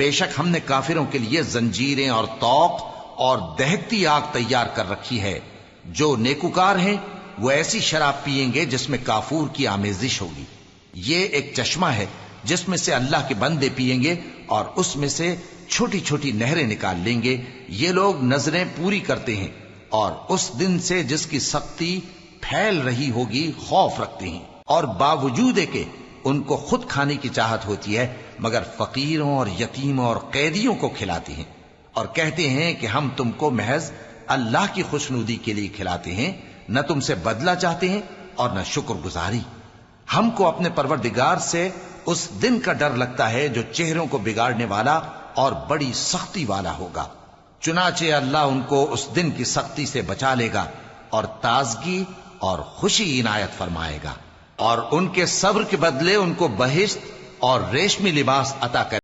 बेशक हमने काफिरों के लिए जंजीरें और तौक और दहकती आग तैयार कर रखी है। जो नेकुकार हैं वो ऐसी शराब पिएंगे जिसमें काफूर की आमेजिश होगी। ये एक चश्मा है जिसमें से अल्लाह के बंदे पिएंगे और उसमें से छोटी छोटी नहरें निकाल लेंगे। ये लोग नजरें पूरी करते हैं और उस दिन से जिसकी सख्ती फैल रही होगी खौफ रखते हैं, और बावजूद के उनको खुद खाने की चाहत होती है मगर फकीरों और यतीमों और कैदियों को खिलाते हैं, और कहते हैं कि हम तुमको महज अल्लाह की खुशनुदी के लिए खिलाते हैं, न तुमसे बदला चाहते हैं और न शुक्रगुजारी। हमको अपने परवरदिगार से उस दिन का डर लगता है जो चेहरों को बिगाड़ने वाला और बड़ी सख्ती वाला होगा। चुनाचे अल्लाह उनको उस दिन की सख्ती से बचा लेगा और ताजगी और खुशी इनायत फरमाएगा, और उनके सब्र के बदले उनको बहिश्त और रेशमी लिबास अता करेगा।